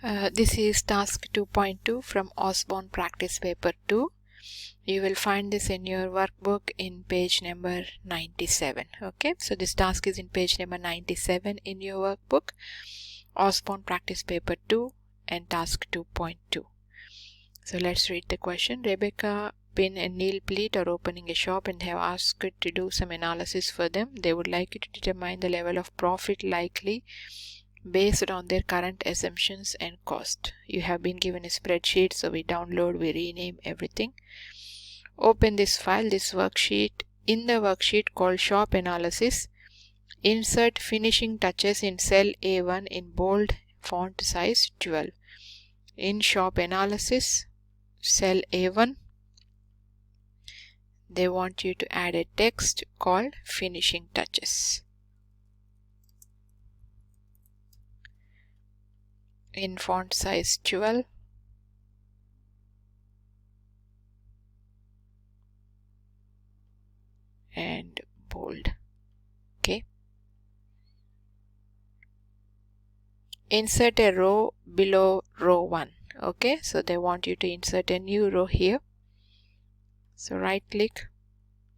This is task 2.2 from Osborne practice paper 2. You will find this in your workbook in page number 97. Okay, so this task is in page number 97 in your workbook, Osborne practice paper 2 and task 2.2. So let's read the question. Rebecca, Pin and Neil Pleat are opening a shop and have asked you to do some analysis for them. They would like you to determine the level of profit likely based on their current assumptions and cost. You have been given a spreadsheet, so we download, we rename everything. Open this file, this worksheet. In the worksheet called shop analysis, insert finishing touches in cell A1 in bold font size 12. In shop analysis, cell A1, they want you to add a text called finishing touches. In font size 12, and bold. Okay. Insert a row below row 1. Okay, so they want you to insert a new row here. So right click,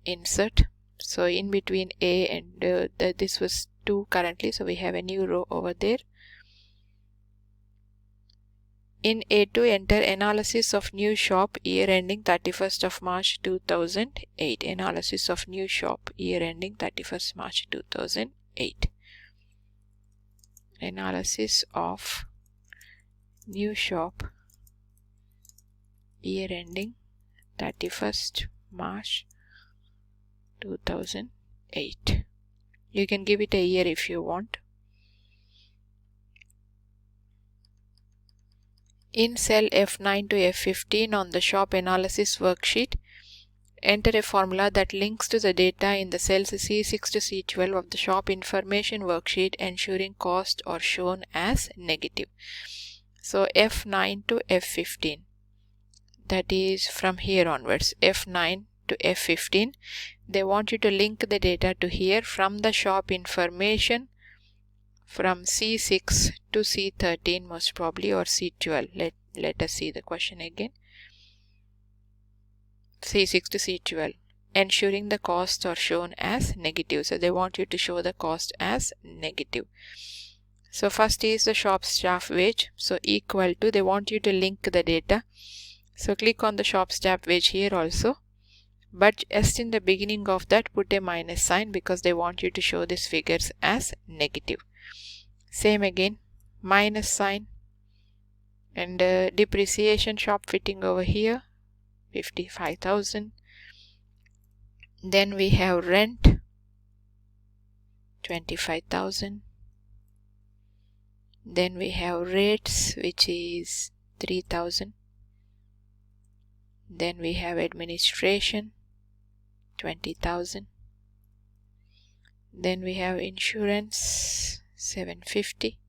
insert. So in between A and this was 2 currently, so we have a new row over there. In A2, enter analysis of new shop year ending 31st of March 2008. Analysis of new shop year ending 31st March 2008. Analysis of new shop year ending 31st March 2008. You can give it a year if you want. In cell F9 to F15 on the shop analysis worksheet, enter a formula that links to the data in the cells C6 to C12 of the shop information worksheet, ensuring costs are shown as negative. So F9 to F15, that is from here onwards, F9 to F15, they want you to link the data to here from the shop information from C6 to C13 most probably, or C12. Let us see the question again. C6 to C12, ensuring the costs are shown as negative. So they want you to show the cost as negative. So first is the shop staff wage. So equal to, they want you to link the data. So click on the shop staff wage here also. But just in the beginning of that, put a minus sign because they want you to show these figures as negative. Same again, minus sign, and depreciation shop fitting over here 55,000. Then we have rent 25,000. Then we have rates, which is 3,000. Then we have administration 20,000. Then we have insurance 750,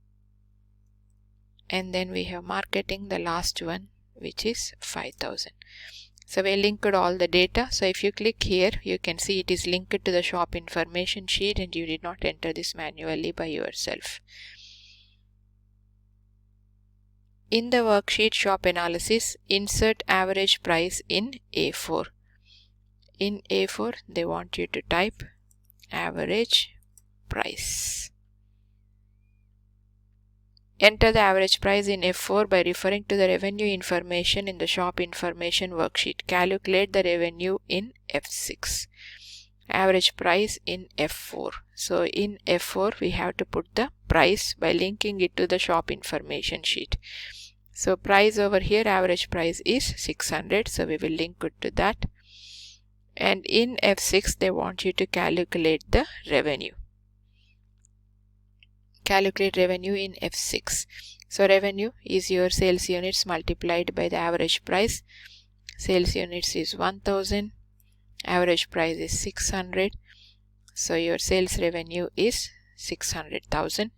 and then we have marketing, the last one, which is 5,000. So we linked all the data. So if you click here, you can see it is linked to the shop information sheet and you did not enter this manually by yourself. In the worksheet shop analysis, insert average price in A4. In A4, they want you to type average price. Enter the average price in F4 by referring to the revenue information in the shop information worksheet. Calculate the revenue in F6. Average price in F4. So in F4 we have to put the price by linking it to the shop information sheet. So price over here, average price is 600. So we will link it to that. And in F6 they want you to calculate the revenue. Calculate revenue in F6. So revenue is your sales units multiplied by the average price. Sales units is 1000. Average price is 600. So your sales revenue is 600,000.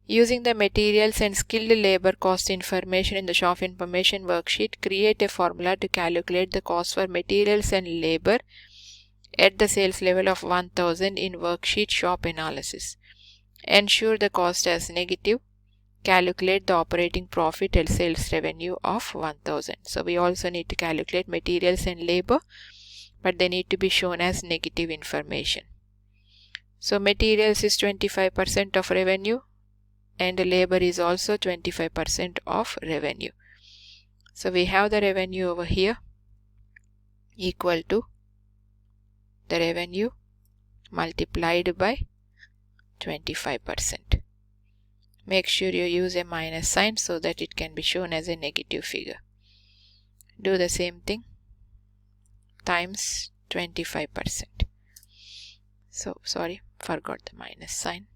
Using the materials and skilled labor cost information in the shop information worksheet, create a formula to calculate the cost for materials and labor at the sales level of 1000 in worksheet shop analysis. Ensure the cost as negative. calculate the operating profit and sales revenue of 1000. So we also need to calculate materials and labor, but they need to be shown as negative information. So materials is 25% of revenue and the labor is also 25% of revenue. So we have the revenue over here equal to the revenue multiplied by 25%. Make sure you use a minus sign so that it can be shown as a negative figure. Do the same thing times 25%. So sorry, forgot the minus sign.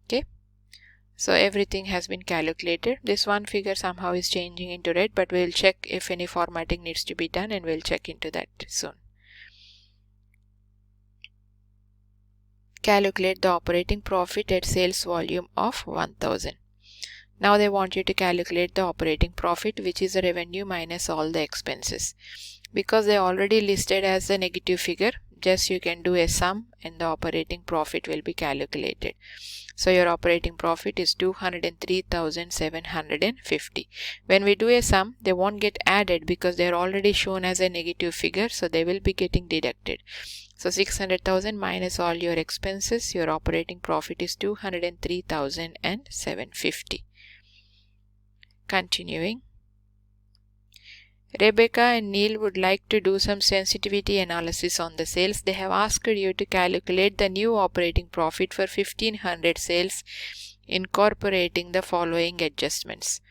Okay, so everything has been calculated. This one figure somehow is changing into red, but we'll check if any formatting needs to be done, and we'll check into that soon. Calculate the operating profit at sales volume of 1000. Now they want you to calculate the operating profit, which is the revenue minus all the expenses. Because they already listed as a negative figure, just you can do a sum and the operating profit will be calculated. So your operating profit is 203,750. When we do a sum, they won't get added because they are already shown as a negative figure, so they will be getting deducted. So 600,000 minus all your expenses, your operating profit is 203,750. Continuing. Rebecca and Neil would like to do some sensitivity analysis on the sales. They have asked you to calculate the new operating profit for 1500 sales, incorporating the following adjustments.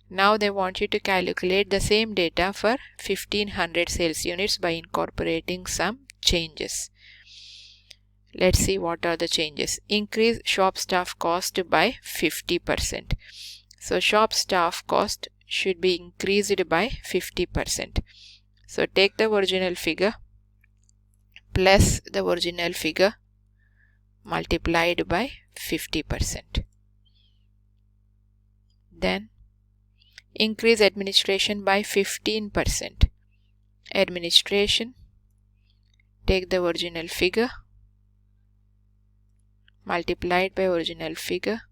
Now they want you to calculate the same data for 1500 sales units by incorporating some changes. Let's see what are the changes. Increase shop staff cost by 50%. So shop staff cost should be increased by 50%. So take the original figure plus the original figure multiplied by 50%. Then increase administration by 15%. Administration, take the original figure multiplied by original figure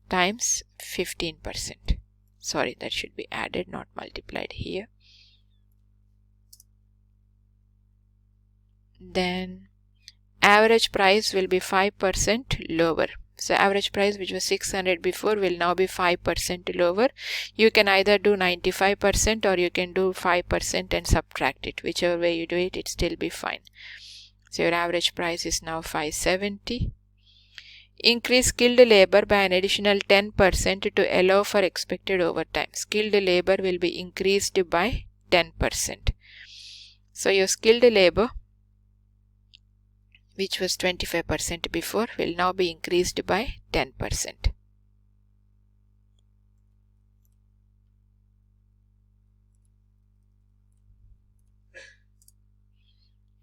times 15%. Sorry, that should be added, not multiplied here. Then average price will be 5% lower. So average price, which was 600 before, will now be 5% lower. You can either do 95% or you can do 5% and subtract it. Whichever way you do it, it still be fine. So your average price is now 570. Increase skilled labor by an additional 10% to allow for expected overtime. Skilled labor will be increased by 10%. So your skilled labor, which was 25% before, will now be increased by 10%.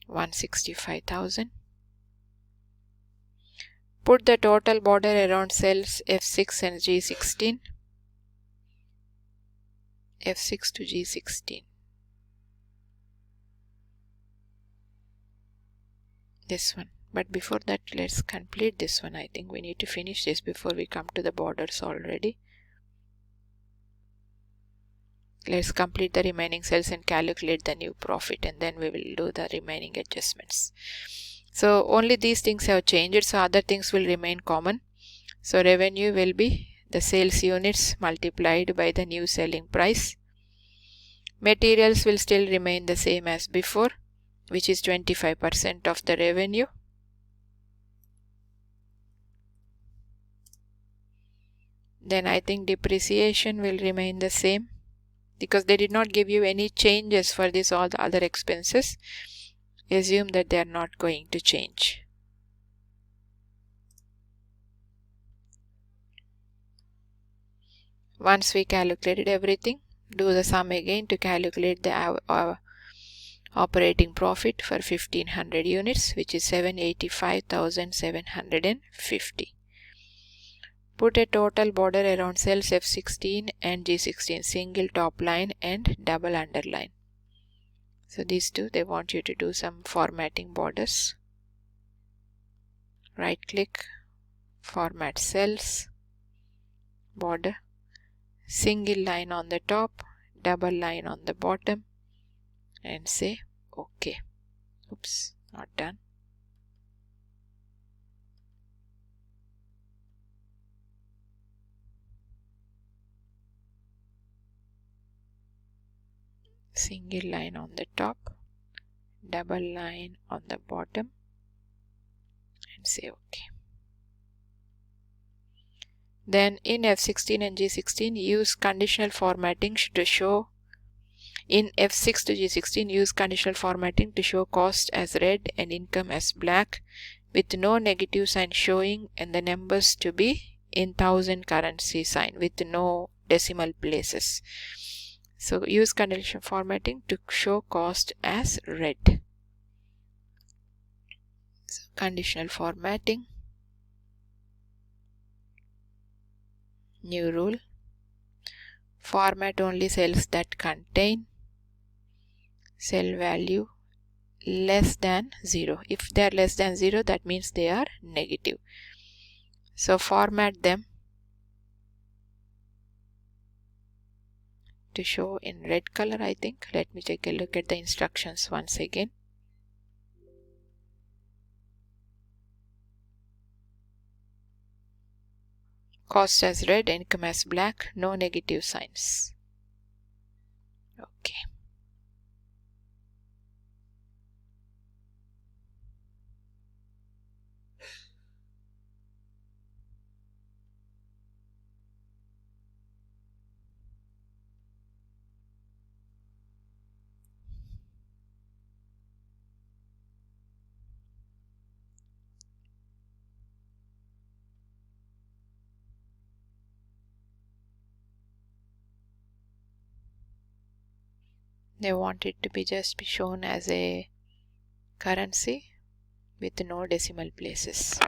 $165,000. Put the total border around cells F6 and G16. F6 to G16. This one. But before that, let's complete this one. I think we need to finish this before we come to the borders already. Let's complete the remaining cells and calculate the new profit, and then we will do the remaining adjustments. So only these things have changed, so other things will remain common. So revenue will be the sales units multiplied by the new selling price. Materials will still remain the same as before, which is 25% of the revenue. Then I think depreciation will remain the same because they did not give you any changes for this all the other expenses. Assume that they are not going to change. Once we calculated everything, do the sum again to calculate the operating profit for 1500 units, which is 785,750. Put a total border around cells F16 and G16, single top line and double underline. So these two, they want you to do some formatting borders. Right click, format cells, border, single line on the top, double line on the bottom, and say OK. Oops, not done. Single line on the top, double line on the bottom, and say OK. Then in F16 and G16, use conditional formatting to show. In F6 to G16, use conditional formatting to show cost as red and income as black, with no negative sign showing, and the numbers to be in thousand currency sign with no decimal places. So use conditional formatting to show cost as red. So conditional formatting, new rule, format only cells that contain cell value less than 0. If they are less than 0, that means they are negative. So format them to show in red color, I think. Let me take a look at the instructions once again. Cost as red, income as black, no negative signs. Okay. They want it to be just shown as a currency with no decimal places.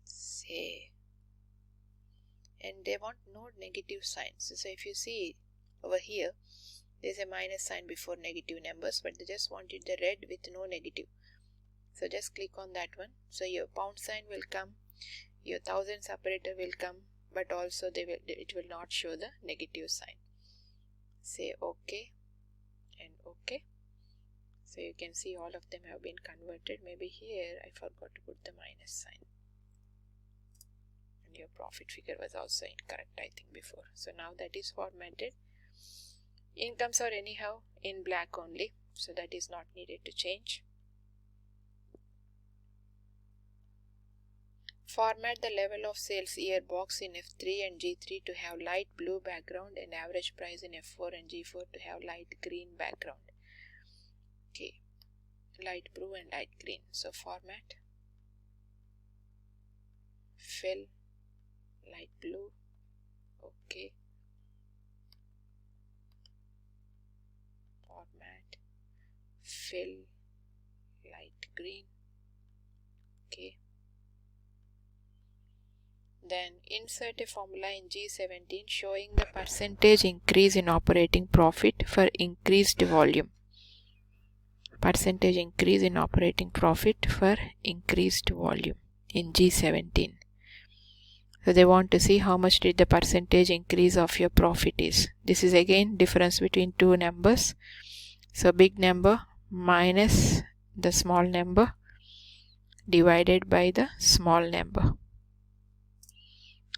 Say, and they want no negative signs. So if you see over here, there's a minus sign before negative numbers, but they just wanted the red with no negative. So just click on that one. So your pound sign will come, your thousands operator will come, but also it will not show the negative sign. Say OK and OK. So you can see all of them have been converted. Maybe here I forgot to put the minus sign. And your profit figure was also incorrect, I think, before. So now that is formatted. Incomes are anyhow in black only, so that is not needed to change. Format the level of sales year box in F3 and G3 to have light blue background, and average price in F4 and G4 to have light green background. Okay, light blue and light green. So format, fill, light blue, okay. Format, fill, light green, okay. Then insert a formula in G17 showing the percentage increase in operating profit for increased volume. Percentage increase in operating profit for increased volume in G17. So they want to see how much did the percentage increase of your profit is. This is again difference between two numbers. So big number minus the small number divided by the small number.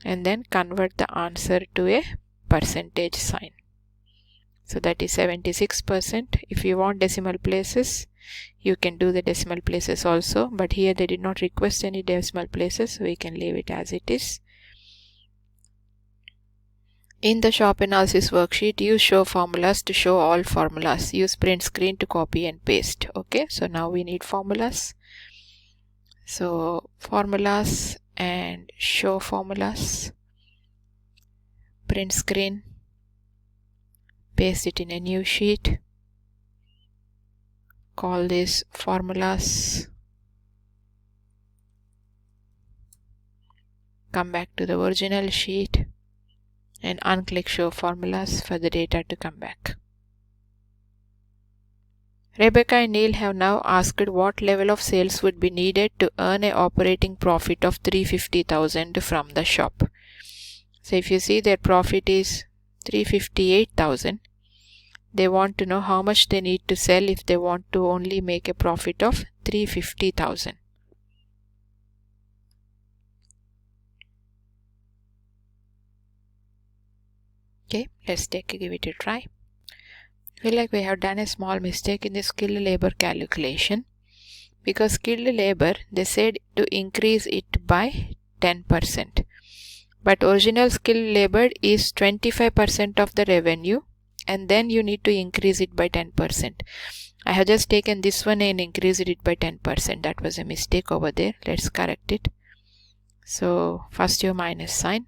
And then convert the answer to a percentage sign. So that is 76%. If you want decimal places, you can do the decimal places also, but here they did not request any decimal places, so we can leave it as it is. In the shop analysis worksheet, use show formulas to show all formulas. Use print screen to copy and paste. Okay, so now we need formulas. So formulas and show formulas, print screen, paste it in a new sheet, call this formulas, come back to the original sheet and unclick show formulas for the data to come back. Rebecca and Neil have now asked what level of sales would be needed to earn an operating profit of $350,000 from the shop. So if you see their profit is $358,000, they want to know how much they need to sell if they want to only make a profit of $350,000. Okay, let's give it a try. Feel like we have done a small mistake in the skilled labor calculation, because skilled labor, they said to increase it by 10%, but original skilled labor is 25% of the revenue, and then you need to increase it by 10%. I have just taken this one and increased it by 10%. That was a mistake over there. Let's correct it. So first your minus sign,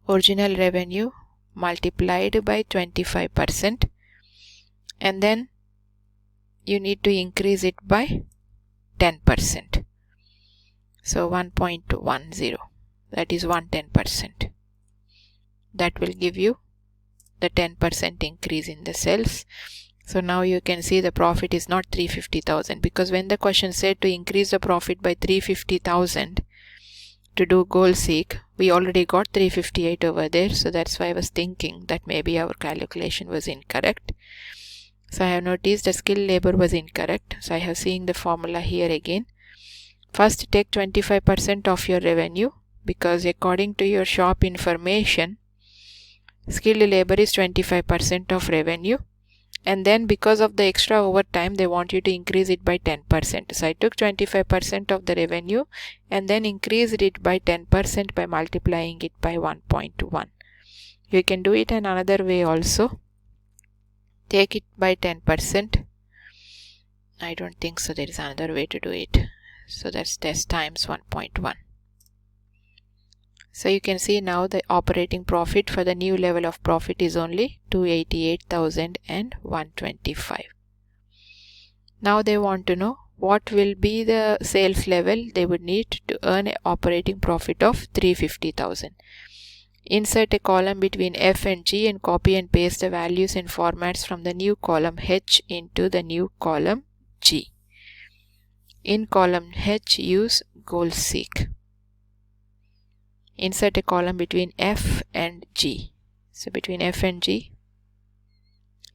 original revenue multiplied by 25%, and then you need to increase it by 10%. So 1.10, that is 110%. That will give you the 10% increase in the sales. So now you can see the profit is not 350,000, because when the question said to increase the profit by 350,000 to do goal seek, we already got 358 over there. So that's why I was thinking that maybe our calculation was incorrect. So I have noticed the skilled labor was incorrect. So I have seen the formula here again. First take 25% of your revenue, because according to your shop information, skilled labor is 25% of revenue, and then because of the extra overtime they want you to increase it by 10%. So I took 25% of the revenue and then increased it by 10% by multiplying it by 1.1. You can do it in another way also. Take it by 10%. I don't think so there is another way to do it. So that's times 1.1. So you can see now the operating profit for the new level of profit is only $288,125. Now they want to know what will be the sales level they would need to earn an operating profit of $350,000. Insert a column between F and G and copy and paste the values and formats from the new column H into the new column G. In column H, use goal seek. Insert a column between F and G. So between F and G,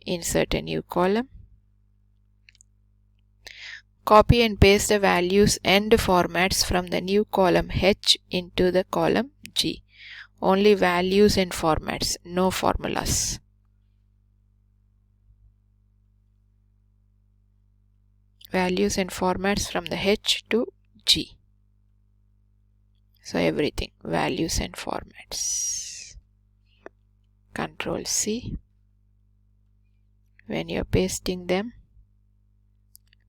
insert a new column. Copy and paste the values and formats from the new column H into the column G. Only values and formats, no formulas. Values and formats from the H to G. So everything, values and formats. Control C. When you're pasting them,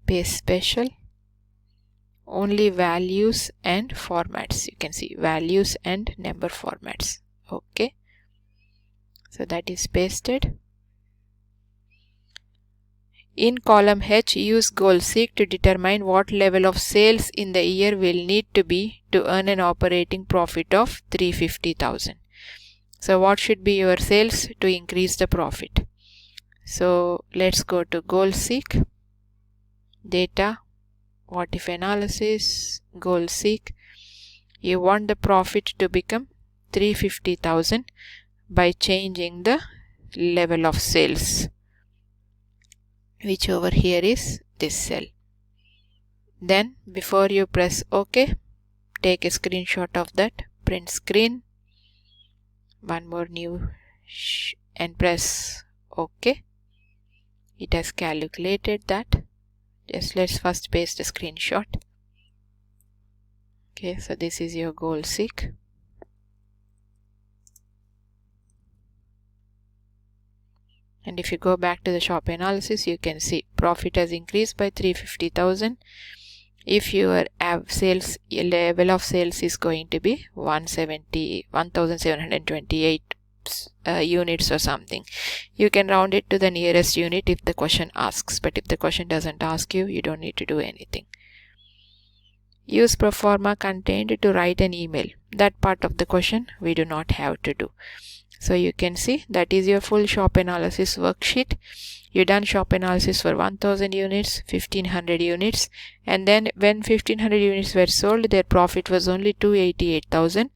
paste special. Only values and formats. You can see values and number formats. Okay. So that is pasted. In column H, use goal seek to determine what level of sales in the year will need to be to earn an operating profit of $350,000. So what should be your sales to increase the profit? So let's go to goal seek, data, what if analysis, goal seek. You want the profit to become $350,000 by changing the level of sales, which over here is this cell. Then before you press OK, take a screenshot of that, print screen, one more new and press OK. It has calculated that. Just let's first paste the screenshot. Okay, so this is your goal seek. And if you go back to the shop analysis, you can see profit has increased by $350,000. If your sales level of sales is going to be 1,728 units or something, you can round it to the nearest unit if the question asks. But if the question doesn't ask you, you don't need to do anything. Use proforma contained to write an email. That part of the question we do not have to do. So you can see that is your full shop analysis worksheet. You done shop analysis for 1000 units, 1500 units, and then when 1500 units were sold, their profit was only 288,000.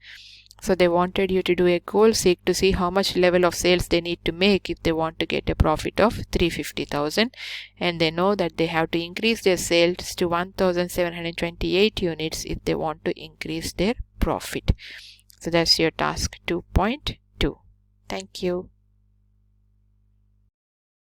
So they wanted you to do a goal seek to see how much level of sales they need to make if they want to get a profit of 350,000, and they know that they have to increase their sales to 1728 units if they want to increase their profit. So that's your task 2.2. Thank you.